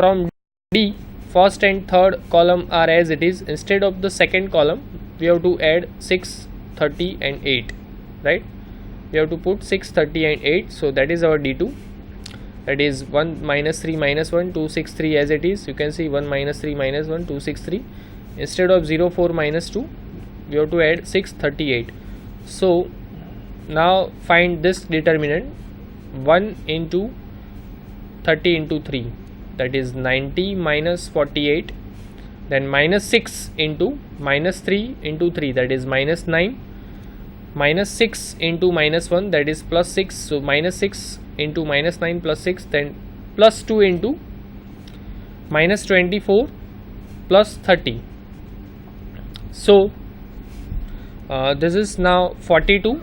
from D, first and third column are as it is. Instead of the second column, we have to add 6, 30 and 8, right? We have to put 6, 30 and 8. So that is our D2. That is 1 minus 3 minus 1, 2, 6, 3 as it is. You can see 1 minus 3 minus 1, 2, 6, 3. Instead of 0, 4 minus 2, we have to add 6, 38. So now find this determinant. 1 into 30 into 3, that is 90 minus 48. Then minus 6 into minus 3 into 3, that is minus 9. Minus 6 into minus 1, that is plus 6. So minus 6 into minus 9 plus 6, then plus 2 into minus 24 plus 30. So this is now 42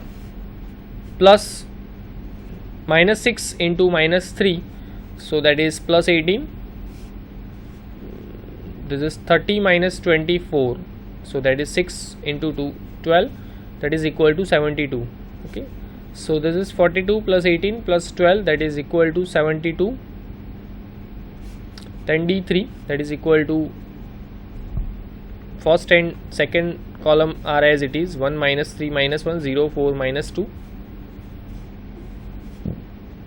plus minus 6 into minus 3, so that is plus 18. This is 30 minus 24, so that is 6 into 2, 12, that is equal to 72. Okay, so this is 42 plus 18 plus 12, that is equal to 72. Then D3, that is equal to first and second column are as it is. 1 minus 3 minus 1, 0, 4 minus 2.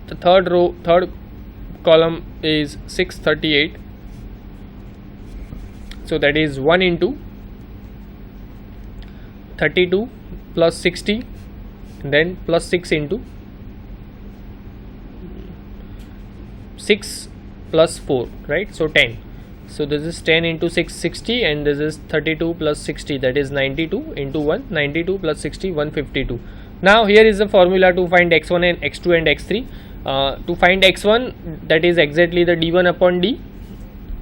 The third column is 6, 38. So that is 1 into 32 plus 60, then plus 6 into 6 plus 4, right? So 10. So this is 10 into 6, 60, and this is 32 plus 60, that is 92 into 1, 92 plus 60, 152. Now here is the formula to find x1 and x2 and x3. To find x1, that is exactly the d1 upon d.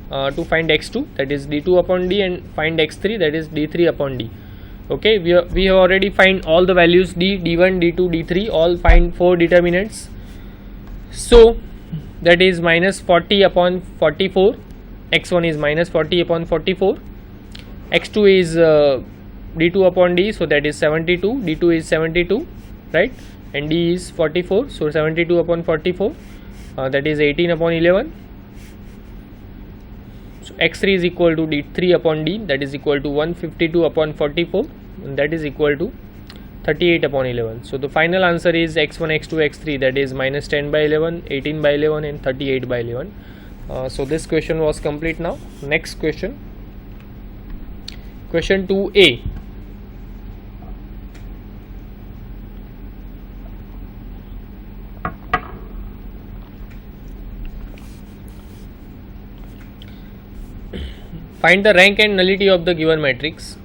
To find x2, that is d2 upon d, and find x3, that is d3 upon d. Okay, we have already find all the values d, d1, d2, d3, all find 4 determinants. So that is minus 40 upon 44. x1 is minus 40 upon 44. x2 is d2 upon d, so that is 72. d2 is 72, right? And d is 44, so 72 upon 44, that is 18 upon 11. So x3 is equal to d3 upon d, that is equal to 152 upon 44, and that is equal to 38 upon 11. So the final answer is x1, x2, x3, that is minus 10 by 11, 18 by 11 and 38 by 11. So this question was complete. Now next question, question 2a. Find the rank and nullity of the given matrix.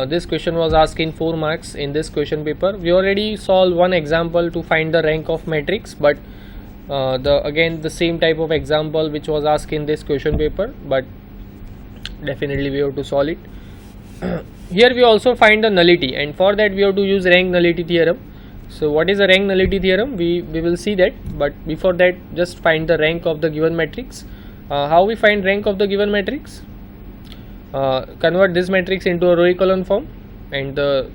This question was asked in 4 marks in this question paper. We already solved one example to find the rank of matrix, but again the same type of example which was asked in this question paper, but definitely we have to solve it. Here we also find the nullity, and for that we have to use rank nullity theorem. So what is the rank nullity theorem? We will see that, but before that just find the rank of the given matrix. How we find rank of the given matrix? Convert this matrix into a row echelon form, and the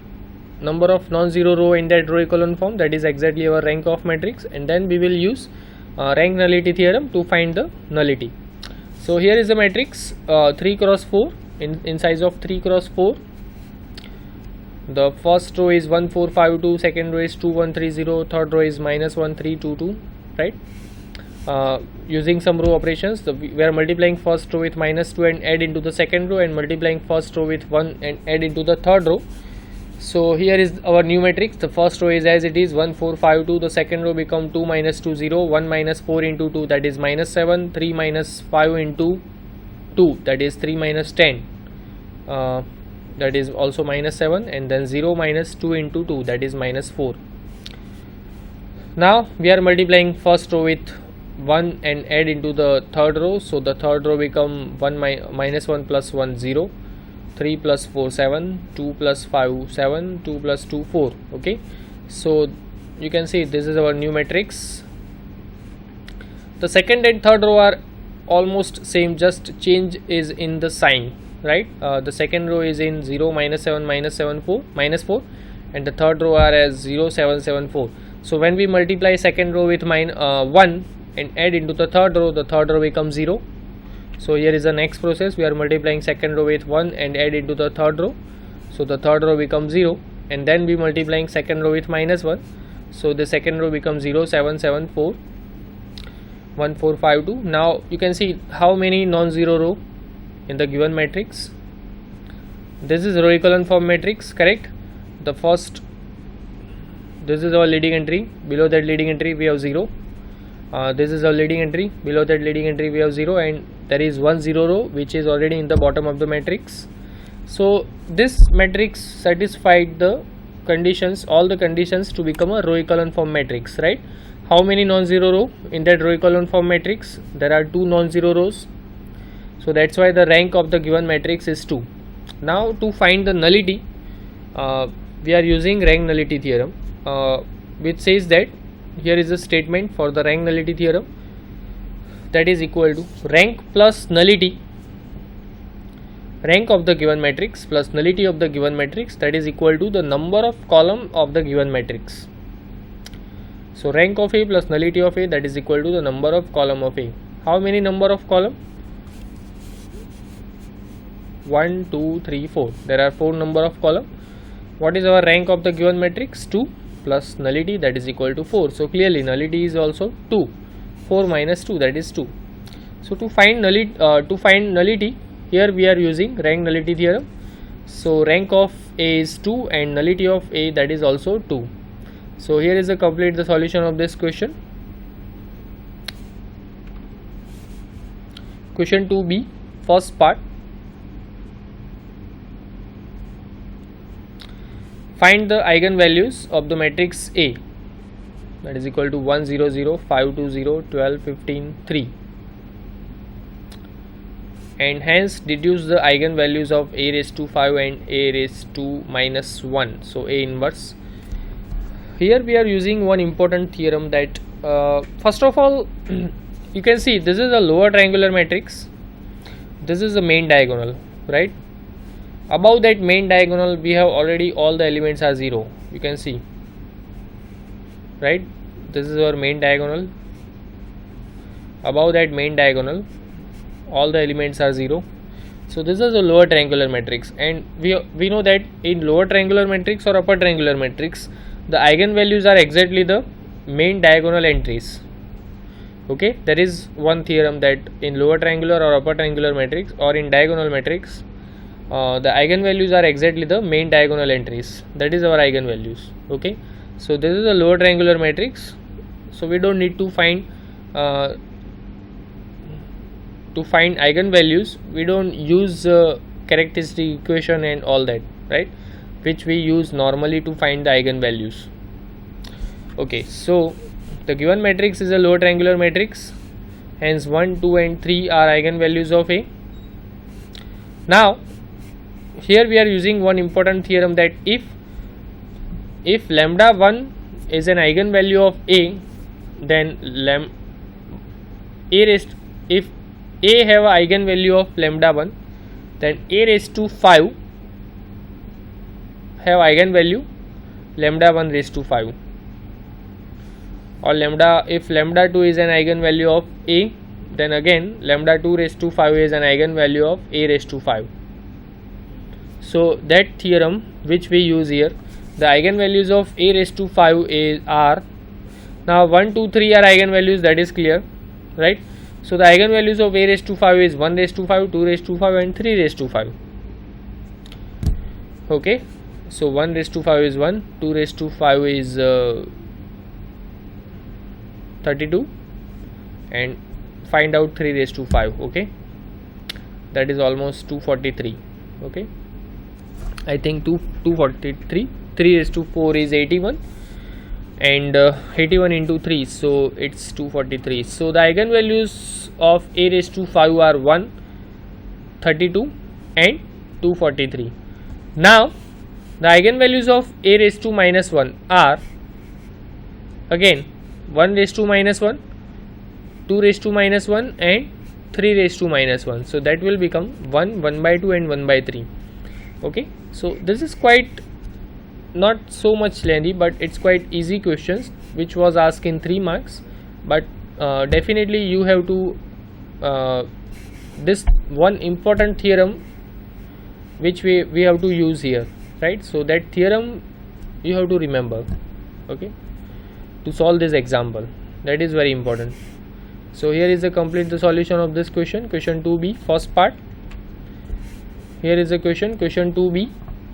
number of non-zero row in that row echelon form, that is exactly our rank of matrix, and then we will use rank nullity theorem to find the nullity. So here is the matrix 3 cross 4 in size of 3 cross 4. The first row is 1 4 5 2, second row is 2 1 3 0, third row is minus 1 3 2 2, right? Using some row operations, we are multiplying first row with minus 2 and add into the second row, and multiplying first row with 1 and add into the third row. So here is our new matrix. The first row is as it is 1 4 5 2, the second row become 2 minus 2 0, 1 minus 4 into 2, that is minus 7, 3 minus 5 into 2, that is 3 minus 10, that is also minus 7, and then 0 minus 2 into 2, that is minus 4. Now we are multiplying first row with 1 and add into the third row, so the third row become 1 minus 1 plus 1 0, 3 plus 4 7, 2 plus 5 7, 2 plus 2 4. Okay, so you can see this is our new matrix. The second and third row are almost same, just change is in the sign, right? The second row is in 0 minus 7 minus 7 4 minus 4, and the third row are as 0 7 7 4. So when we multiply second row with 1 and add into the third row becomes 0, So here is the next process. We are multiplying second row with 1 and add into the third row. So the third row becomes 0, and then we multiplying second row with minus 1. So the second row becomes 0, 7, 7, 4, 1, 4, 5, 2. Now you can see how many non-zero row in the given matrix. This is row echelon form matrix, correct? The first, this is our leading entry. Below that leading entry we have 0. This is our leading entry. Below that leading entry we have 0, and there is 1 0 row which is already in the bottom of the matrix. So this matrix satisfied the conditions, all the conditions to become a row echelon form matrix, right? How many non-zero row in that row echelon form matrix? There are 2 non-zero rows. So that's why the rank of the given matrix is 2. Now to find the nullity, we are using rank nullity theorem, which says that here is a statement for the rank nullity theorem, that is equal to rank plus nullity, rank of the given matrix plus nullity of the given matrix, that is equal to the number of column of the given matrix. So rank of A plus nullity of A, that is equal to the number of column of A. How many number of column? 1, 2, 3, 4. There are 4 number of column. What is our rank of the given matrix? 2 plus nullity, that is equal to 4. So clearly nullity is also 2. 4 minus 2, that is 2. So to find nullity, here we are using rank nullity theorem. So rank of A is 2 and nullity of A, that is also 2. So here is the complete the solution of this question. Question 2b, first part. Find the eigenvalues of the matrix A, that is equal to 1 0 0, 5 2 0, 12 15 3, and hence deduce the eigenvalues of A raised to 5 and A raised to minus 1. So A inverse. Here we are using one important theorem, that first of all you can see this is a lower triangular matrix, this is the main diagonal, right? Above that main diagonal we have already all the elements are 0, you can see, right? This is our main diagonal. Above that main diagonal all the elements are 0. So this is a lower triangular matrix, and we know that in lower triangular matrix or upper triangular matrix the eigenvalues are exactly the main diagonal entries. Okay, there is one theorem that in lower triangular or upper triangular matrix or in diagonal matrix, the eigenvalues are exactly the main diagonal entries, that is our eigenvalues. Okay, so this is a lower triangular matrix, so we don't need to find eigenvalues, we don't use characteristic equation and all that, right, which we use normally to find the eigenvalues. Okay, so the given matrix is a lower triangular matrix, hence 1 2 and 3 are eigenvalues of A. Now here we are using one important theorem, that if lambda 1 is an eigenvalue of A, then if A have a eigenvalue of lambda 1, then A raised to 5 have eigenvalue lambda 1 raised to 5, or if lambda 2 is an eigenvalue of A, then again lambda 2 raised to 5 is an eigenvalue of A raised to 5. So that theorem which we use here, the eigenvalues of A raised to 5 are, now 1 2 3 are eigenvalues, that is clear, right? So the eigenvalues of A raised to 5 is 1 raised to 5, 2 raised to 5 and 3 raised to 5. Okay, so 1 raised to 5 is 1, 2 raised to 5 is 32, and find out 3 raised to 5. Okay, that is almost 243. Okay, I think 243. 3 raised to 4 is 81, and 81 into 3, so it's 243. So the eigenvalues of A raised to 5 are 1, 32 and 243. Now the eigenvalues of A raised to minus 1 are again 1 raised to minus 1, 2 raised to minus 1 and 3 raised to minus 1. So that will become 1, 1 by 2 and 1 by 3. Okay, so this is quite not so much lengthy, but it's quite easy questions which was asked in 3 marks, but definitely you have to this one important theorem which we have to use here, right? So that theorem you have to remember, okay, to solve this example. That is very important. So here is the complete the solution of this question, question 2b, first part. Here is the question 2b,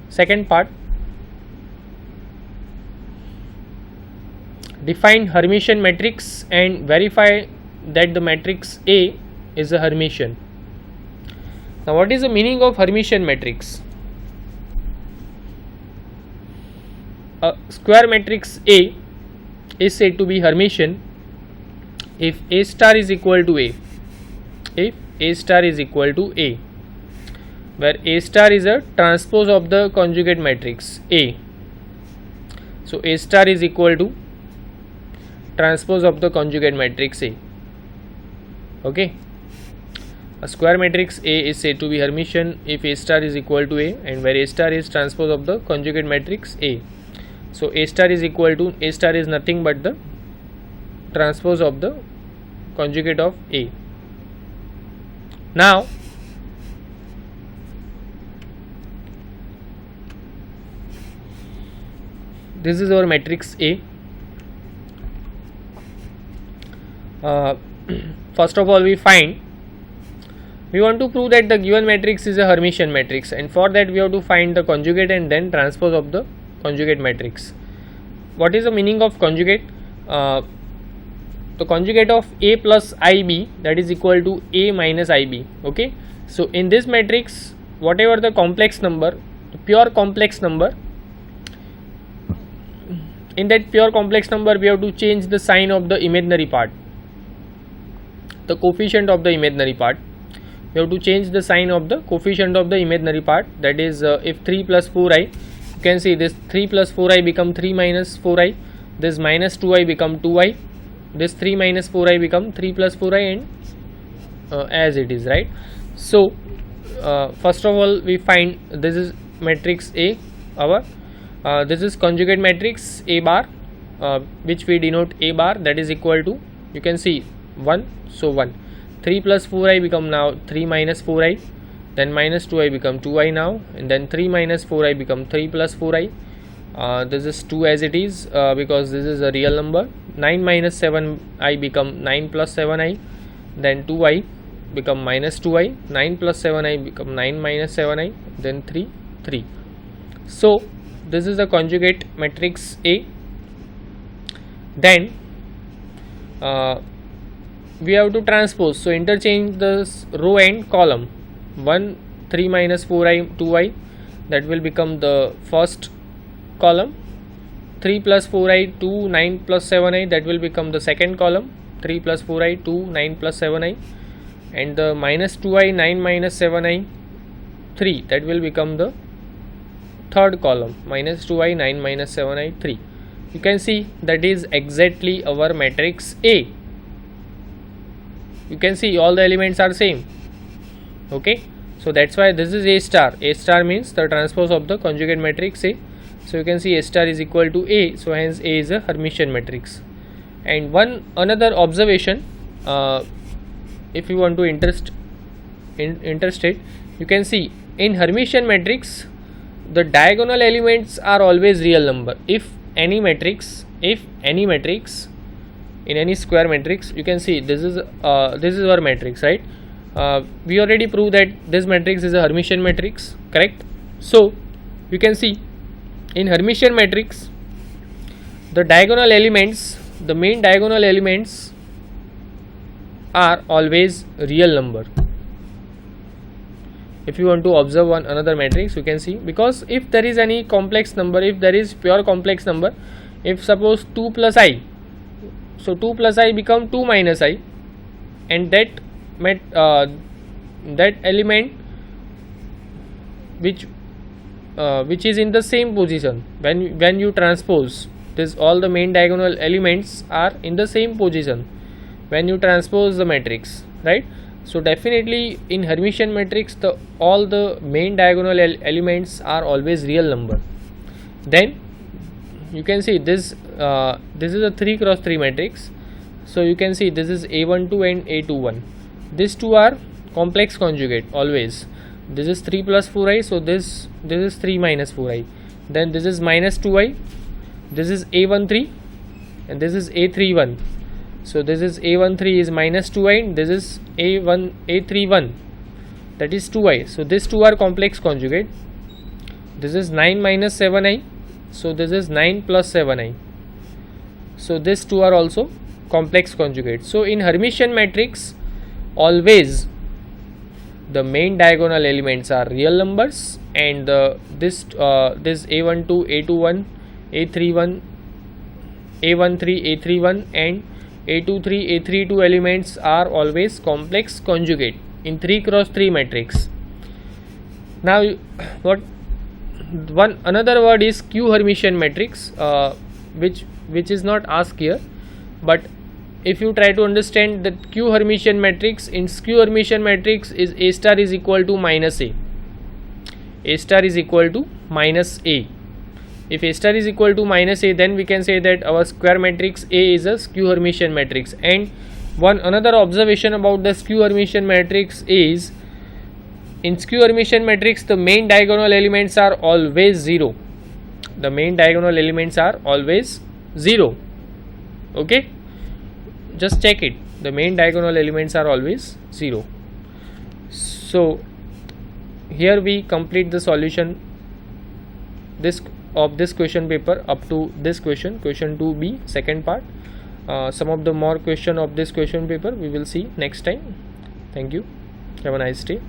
second part. Define Hermitian matrix and verify that the matrix A is a Hermitian. Now what is the meaning of Hermitian matrix? A square matrix A is said to be Hermitian if A star is equal to A. If A star is equal to A, where A star is a transpose of the conjugate matrix A. So A star is equal to transpose of the conjugate matrix A. Okay. A square matrix A is said to be Hermitian if A star is equal to A, and where A star is transpose of the conjugate matrix A. So A star is equal to, A star is nothing but the transpose of the conjugate of A. Now this is our matrix A. First of all, we want to prove that the given matrix is a Hermitian matrix, and for that we have to find the conjugate and then transpose of the conjugate matrix. What is the meaning of conjugate? The conjugate of A plus IB, that is equal to A minus IB. Okay, so in this matrix, whatever the complex number, the pure complex number, in that pure complex number we have to change the sign of the imaginary part, the coefficient of the imaginary part. We have to change the sign of the coefficient of the imaginary part. That is, if 3 plus 4i, you can see this 3 plus 4i become 3 minus 4i, this minus 2i become 2i, this 3 minus 4i become 3 plus 4i, and as it is, right? So first of all, we find this is matrix A, our this is conjugate matrix A bar, which we denote A bar, that is equal to, you can see 1, so 1. 3 plus 4i become now 3 minus 4i, then minus 2i become 2i now, and then 3 minus 4i become 3 plus 4i. This is 2 as it is, because this is a real number. 9 minus 7i become 9 plus 7i, then 2i become minus 2i, 9 plus 7i become 9 minus 7i, then 3, 3. So this is the conjugate matrix A. Then we have to transpose, so interchange this row and column. 1 3 minus 4i 2i, that will become the first column. 3 plus 4i 2 9 plus 7i, that will become the second column. 3 plus 4i 2 9 plus 7i, and the minus 2i 9 minus 7i 3, that will become the third column. Minus 2i 9 minus 7i 3. You can see that is exactly our matrix A. You can see all the elements are same. Okay, so that's why this is A star. A star means the transpose of the conjugate matrix A. So you can see A star is equal to A, so hence A is a Hermitian matrix. And one another observation, if you want to interested, you can see in Hermitian matrix the diagonal elements are always real number. If any matrix in any square matrix, you can see this is our matrix, right? We already proved that this matrix is a Hermitian matrix, correct? So you can see in Hermitian matrix the diagonal elements, the main diagonal elements are always real number. If you want to observe another matrix, you can see, because if there is any complex number, if there is pure complex number, if suppose 2 plus I, so 2 plus I become 2 minus I, and that element which is in the same position when you transpose this, all the main diagonal elements are in the same position when you transpose the matrix, right? So definitely in Hermitian matrix all the main diagonal elements are always real number. Then you can see this is a 3 cross 3 matrix. So you can see this is A12 and A21. These two are complex conjugate always. This is 3 plus 4i, so this is 3 minus 4i, then this is minus 2i, this is a13 and this is a31, so this is a13 is minus 2i and this is a31, that is 2i, so these two are complex conjugate. This is 9 minus 7i, so this is 9 plus 7i, so these two are also complex conjugate. So in Hermitian matrix always the main diagonal elements are real numbers, and this a12, a21, a31, a13, a31 and a23, a32 elements are always complex conjugate in 3 cross 3 matrix. Now another word is Q Hermitian matrix, which is not asked here, but if you try to understand that Q Hermitian matrix, in Q Hermitian matrix is A star is equal to minus A. A star is equal to minus A. If A star is equal to minus A, then we can say that our square matrix A is a Q Hermitian matrix. And another observation about the Q Hermitian matrix is, in Q Hermitian matrix the main diagonal elements are always 0. The main diagonal elements are always 0. Okay, just check it, the main diagonal elements are always 0. So here we complete the solution of this question paper up to this question 2b, second part. Some of the more question of this question paper we will see next time. Thank you, have a nice day.